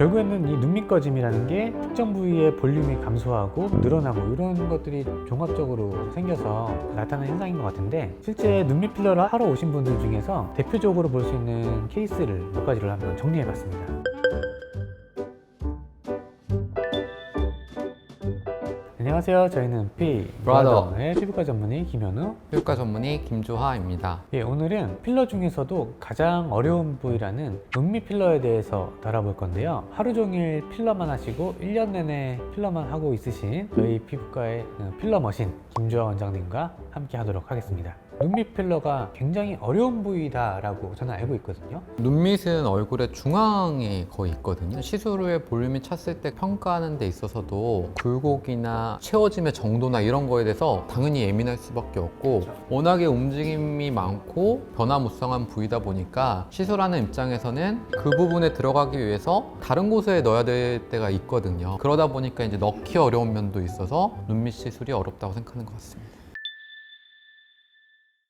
결국에는 이 눈밑 꺼짐이라는 게 특정 부위의 볼륨이 감소하고 늘어나고 이런 것들이 종합적으로 생겨서 나타나는 현상인 것 같은데, 실제 눈밑 필러를 하러 오신 분들 중에서 대표적으로 볼 수 있는 케이스를 몇 가지를 한번 정리해 봤습니다. 안녕하세요. 저희는 브라더의 피부과 전문의 김현우, 피부과 전문의 김주하입니다. 오늘은 필러 중에서도 가장 어려운 부위라는 눈밑 필러에 대해서 다뤄볼 건데요. 하루 종일 필러만 하시고 1년 내내 필러만 하고 있으신 저희 피부과의 필러 머신 김주하 원장님과 함께 하도록 하겠습니다. 눈밑 필러가 굉장히 어려운 부위다라고 저는 알고 있거든요. 눈밑은 얼굴의 중앙에 거의 있거든요. 시술 후에 볼륨이 찼을 때 평가하는 데 있어서도 굴곡이나 채워짐의 정도나 이런 거에 대해서 당연히 예민할 수밖에 없고, 워낙에 움직임이 많고 변화무쌍한 부위다 보니까 시술하는 입장에서는 그 부분에 들어가기 위해서 다른 곳에 넣어야 될 때가 있거든요. 그러다 보니까 이제 넣기 어려운 면도 있어서 눈밑 시술이 어렵다고 생각하는 것 같습니다.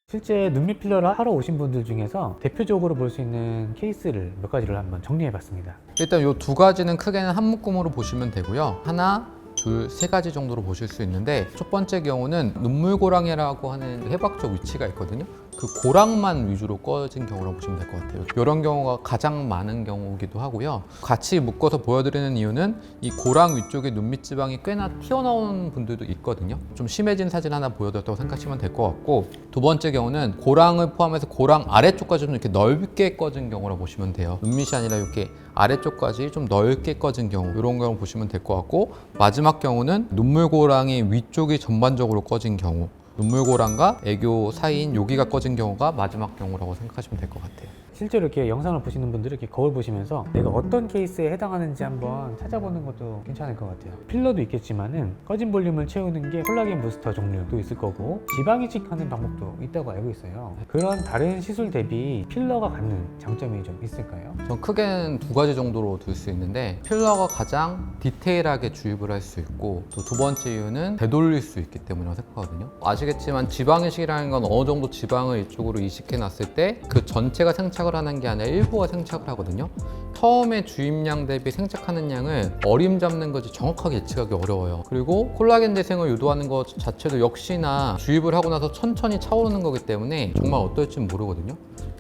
실제 눈밑 필러를 하러 오신 분들 중에서 대표적으로 볼 수 있는 케이스를 몇 가지를 한번 정리해 봤습니다. 일단 이 두 가지는 크게는 한 묶음으로 보시면 되고요. 하나, 둘, 세 가지 정도로 보실 수 있는데, 첫 번째 경우는 눈물고랑이라고 하는 해박적 위치가 있거든요. 그 고랑만 위주로 꺼진 경우라고 보시면 될 것 같아요. 이런 경우가 가장 많은 경우이기도 하고요. 같이 묶어서 보여드리는 이유는 이 고랑 위쪽에 눈밑 지방이 꽤나 튀어나오는 분들도 있거든요. 좀 심해진 사진 하나 보여드렸다고 생각하시면 될 것 같고, 두 번째 경우는 고랑을 포함해서 고랑 아래쪽까지 좀 이렇게 넓게 꺼진 경우라고 보시면 돼요. 눈밑이 아니라 이렇게 아래쪽까지 좀 넓게 꺼진 경우, 이런 경우 보시면 될 것 같고, 마지막 경우는 눈물고랑이 위쪽이 전반적으로 꺼진 경우, 눈물고랑과 애교 사이인 여기가 꺼진 경우가 마지막 경우라고 생각하시면 될 것 같아요. 실제로 이렇게 영상을 보시는 분들은 이렇게 거울 보시면서 내가 어떤 케이스에 해당하는지 한번 찾아보는 것도 괜찮을 것 같아요. 필러도 있겠지만은 꺼진 볼륨을 채우는 게 콜라겐 부스터 종류도 있을 거고, 지방 이식하는 방법도 있다고 알고 있어요. 그런 다른 시술 대비 필러가 갖는 장점이 좀 있을까요? 전 크게는 두 가지 정도로 둘 수 있는데, 필러가 가장 디테일하게 주입을 할 수 있고, 또 두 번째 이유는 되돌릴 수 있기 때문이라고 생각하거든요. 아시겠지만 지방 이식이라는 건 어느 정도 지방을 이쪽으로 이식해 놨을 때 그 전체가 생착을 하는 게 아니라 일부가 생착을 하거든요. 처음에 주입량 대비 생착하는 양을 어림잡는 것이 정확하게 예측하기 어려워요. 그리고 콜라겐 재생을 유도하는 것 자체도 역시나 주입을 하고 나서 천천히 차오르는 거기 때문에 정말 어떨지 모르거든요.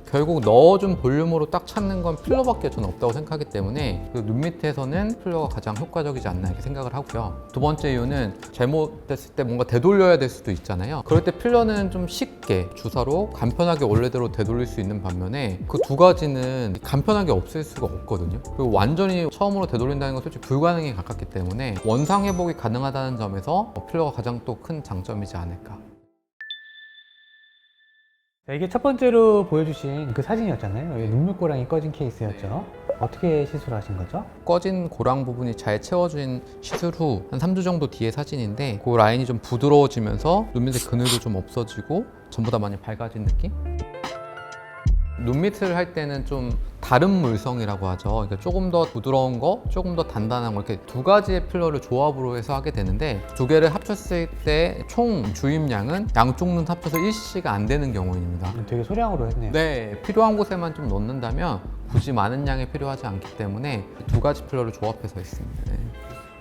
결국 넣어준 볼륨으로 딱 찾는 건 필러밖에 저는 없다고 생각하기 때문에 그 눈 밑에서는 필러가 가장 효과적이지 않나 이렇게 생각을 하고요. 두 번째 이유는 잘못됐을 때 뭔가 되돌려야 될 수도 있잖아요. 그럴 때 필러는 좀 쉽게 주사로 간편하게 원래대로 되돌릴 수 있는 반면에 그 두 가지는 간편하게 없앨 수가 없거든요. 그리고 완전히 처음으로 되돌린다는 건 솔직히 불가능에 가깝기 때문에 원상 회복이 가능하다는 점에서 필러가 가장 또 큰 장점이지 않을까. 이게 첫 번째로 보여주신 그 사진이었잖아요. 눈물고랑이 꺼진 케이스였죠. 어떻게 시술하신 거죠? 꺼진 고랑 부분이 잘 채워진 시술 후 한 3주 정도 뒤의 사진인데, 그 라인이 좀 부드러워지면서 눈밑의 그늘도 좀 없어지고 전부 다 많이 밝아진 느낌? 눈밑을 할 때는 좀 다른 물성이라고 하죠. 그러니까 조금 더 부드러운 거, 조금 더 단단한 거, 이렇게 두 가지의 필러를 조합으로 해서 하게 되는데, 두 개를 합쳤을 때 총 주입량은 양쪽 눈 합쳐서 1cc가 안 되는 경우입니다. 되게 소량으로 했네요. 네, 필요한 곳에만 좀 넣는다면 굳이 많은 양이 필요하지 않기 때문에 두 가지 필러를 조합해서 했습니다. 네.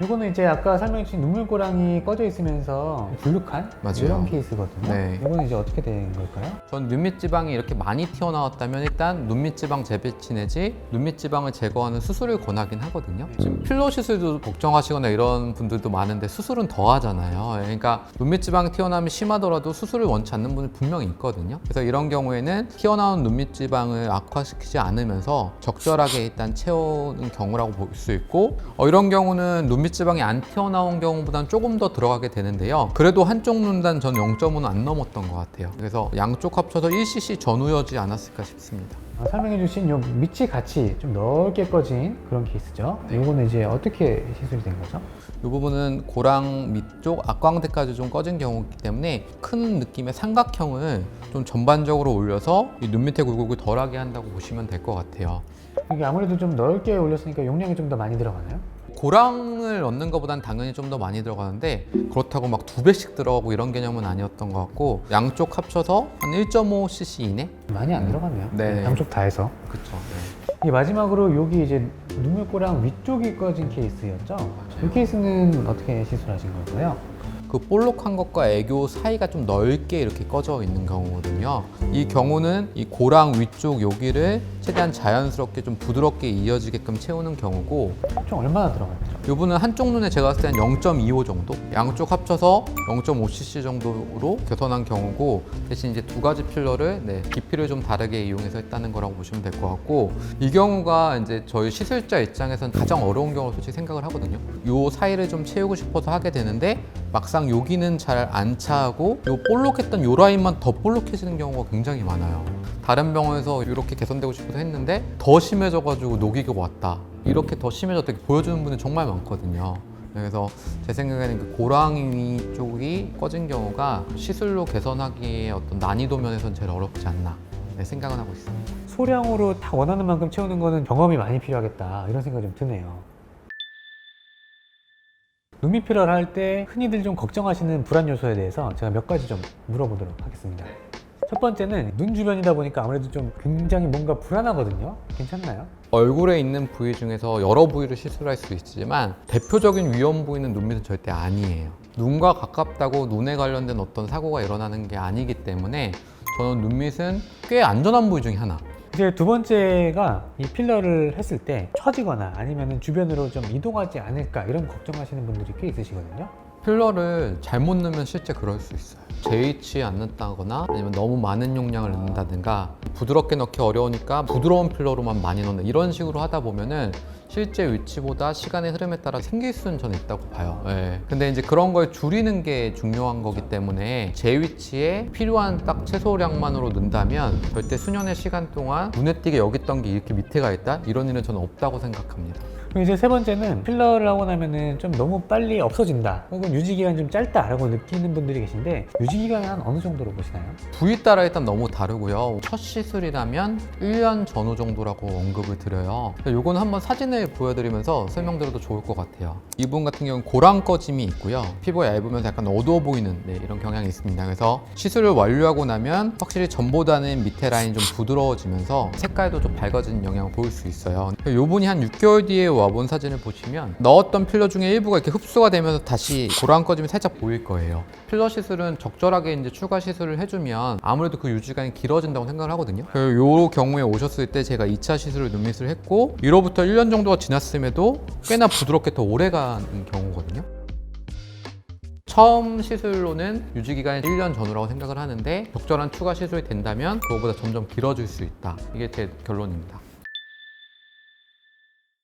이거는 이제 아까 설명해 주신 눈물고랑이 꺼져 있으면서 불룩한 맞아요. 이런 케이스거든요. 네. 이거는 이제 어떻게 된 걸까요? 전 눈밑 지방이 이렇게 많이 튀어나왔다면 일단 눈밑 지방 재배치 내지 눈밑 지방을 제거하는 수술을 권하긴 하거든요. 지금 필러 시술도 걱정하시거나 이런 분들도 많은데 수술은 더 하잖아요. 그러니까 눈밑 지방이 튀어나오면 심하더라도 수술을 원치 않는 분이 분명히 있거든요. 그래서 이런 경우에는 튀어나온 눈밑 지방을 악화시키지 않으면서 적절하게 일단 채우는 경우라고 볼 수 있고, 이런 경우는 눈밑 지방이 안 튀어나온 경우보다는 조금 더 들어가게 되는데요. 그래도 한쪽 눈단 전 0.5는 안 넘었던 것 같아요. 그래서 양쪽 합쳐서 1cc 전후여지 않았을까 싶습니다. 설명해 주신 요 밑이 같이 좀 넓게 꺼진 그런 케이스죠. 이거는 이제 어떻게 시술이 된 거죠? 이 부분은 고랑 밑쪽 악광대까지 좀 꺼진 경우이기 때문에 큰 느낌의 삼각형을 좀 전반적으로 올려서 이 눈 밑에 굴곡을 덜하게 한다고 보시면 될 것 같아요. 이게 아무래도 좀 넓게 올렸으니까 용량이 좀 더 많이 들어가나요? 고랑을 넣는 것보단 당연히 좀 더 많이 들어가는데, 그렇다고 막 2배씩 들어가고 이런 개념은 아니었던 것 같고, 양쪽 합쳐서 한 1.5cc 이내? 많이 안 들어갔네요. 네. 양쪽 다 해서. 그쵸. 네. 이게 마지막으로 여기 이제 눈물꼬랑 위쪽이 꺼진 케이스였죠? 이 케이스는 어떻게 시술하신 걸까요? 그 볼록한 것과 애교 사이가 좀 넓게 이렇게 꺼져 있는 경우거든요. 이 경우는 이 고랑 위쪽 여기를 최대한 자연스럽게 좀 부드럽게 이어지게끔 채우는 경우고, 총 얼마나 들어갔죠? 이분은 한쪽 눈에 제가 봤을 땐 0.25 정도? 양쪽 합쳐서 0.5cc 정도로 개선한 경우고, 대신 이제 두 가지 필러를 깊이를 좀 다르게 이용해서 했다는 거라고 보시면 될 것 같고, 이 경우가 이제 저희 시술자 입장에서는 가장 어려운 경우로 솔직히 생각을 하거든요. 이 사이를 좀 채우고 싶어서 하게 되는데 막상 여기는 잘 안 차고 요 볼록했던 요 라인만 더 볼록해지는 경우가 굉장히 많아요. 다른 병원에서 이렇게 개선되고 싶어서 했는데 더 심해져가지고 녹이고 왔다, 이렇게 더 심해졌다 이렇게 보여주는 분이 정말 많거든요. 그래서 제 생각에는 그 고랑이 쪽이 꺼진 경우가 시술로 개선하기에 어떤 난이도 면에서는 제일 어렵지 않나 생각은 하고 있습니다. 소량으로 다 원하는 만큼 채우는 거는 경험이 많이 필요하겠다, 이런 생각이 좀 드네요. 눈밑 필러를 할 때 흔히들 좀 걱정하시는 불안 요소에 대해서 제가 몇 가지 좀 물어보도록 하겠습니다. 첫 번째는 눈 주변이다 보니까 아무래도 좀 굉장히 뭔가 불안하거든요. 괜찮나요? 얼굴에 있는 부위 중에서 여러 부위를 시술할 수 있지만 대표적인 위험 부위는 눈밑은 절대 아니에요. 눈과 가깝다고 눈에 관련된 어떤 사고가 일어나는 게 아니기 때문에 저는 눈밑은 꽤 안전한 부위 중에 하나. 이제 두 번째가 이 필러를 했을 때 처지거나 아니면 주변으로 좀 이동하지 않을까, 이런 걱정하시는 분들이 꽤 있으시거든요. 필러를 잘못 넣으면 실제 그럴 수 있어요. 재위치 안 넣다거나 아니면 너무 많은 용량을 넣는다든가, 부드럽게 넣기 어려우니까 부드러운 필러로만 많이 넣는 이런 식으로 하다 보면은 실제 위치보다 시간의 흐름에 따라 생길 수는 저는 있다고 봐요. 근데 이제 그런 걸 줄이는 게 중요한 거기 때문에 제 위치에 필요한 딱 최소량만으로 넣는다면 절대 수년의 시간 동안 눈에 띄게 여기 있던 게 이렇게 밑에 가 있다, 이런 일은 저는 없다고 생각합니다. 그리고 이제 세 번째는 필러를 하고 나면은 좀 너무 빨리 없어진다, 혹은 유지기간이 좀 짧다라고 느끼는 분들이 계신데, 유지기간은 한 어느 정도로 보시나요? 부위 따라 일단 너무 다르고요. 첫 시술이라면 1년 전후 정도라고 언급을 드려요. 요거는 한번 사진을 보여드리면서 설명드려도 좋을 것 같아요. 이분 같은 경우는 고랑 꺼짐이 있고요. 피부가 얇으면서 약간 어두워 보이는 이런 경향이 있습니다. 그래서 시술을 완료하고 나면 확실히 전보다는 밑에 라인이 좀 부드러워지면서 색깔도 좀 밝아지는 영향을 보일 수 있어요. 요분이 한 6개월 뒤에 와본 사진을 보시면 넣었던 필러 중에 일부가 이렇게 흡수가 되면서 다시 고랑 꺼짐이 살짝 보일 거예요. 필러 시술은 적절하게 이제 추가 시술을 해주면 아무래도 그 유지간이 길어진다고 생각을 하거든요. 요 경우에 오셨을 때 제가 2차 시술을 눈밑을 했고, 이로부터 1년 정도가 지났음에도 꽤나 부드럽게 더 오래 가는 경우거든요. 처음 시술로는 유지기간이 1년 전후라고 생각을 하는데, 적절한 추가 시술이 된다면 그거보다 점점 길어질 수 있다. 이게 제 결론입니다.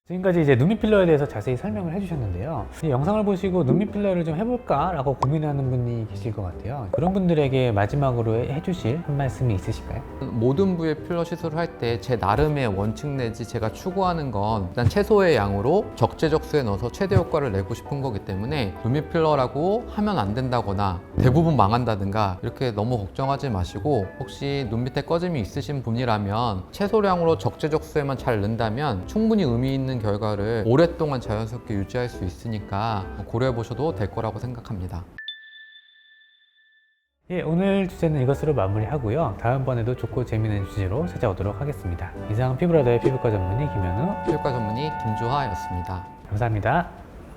지금까지 이제 눈밑 필러에 대해서 자세히 설명을 해주셨는데요. 이 영상을 보시고 눈밑 필러를 좀 해볼까 라고 고민하는 분이 계실 것 같아요. 그런 분들에게 마지막으로 해주실 한 말씀이 있으실까요? 모든 부위의 필러 시술을 할 때 제 나름의 원칙 내지 제가 추구하는 건 일단 최소의 양으로 적재적소에 넣어서 최대 효과를 내고 싶은 거기 때문에 눈밑 필러라고 하면 안 된다거나 대부분 망한다든가 이렇게 너무 걱정하지 마시고, 혹시 눈밑에 꺼짐이 있으신 분이라면 최소량으로 적재적소에만 잘 넣는다면 충분히 의미 있는 결과를 오랫동안 자연스럽게 유지할 수 있으니까 고려해 보셔도 될 거라고 생각합니다. 예, 오늘 주제는 이것으로 마무리하고요. 다음번에도 좋고 재미있는 주제로 찾아오도록 하겠습니다. 이상 피부라더의 피부과 전문의 김현우, 피부과 전문의 김주하였습니다. 감사합니다.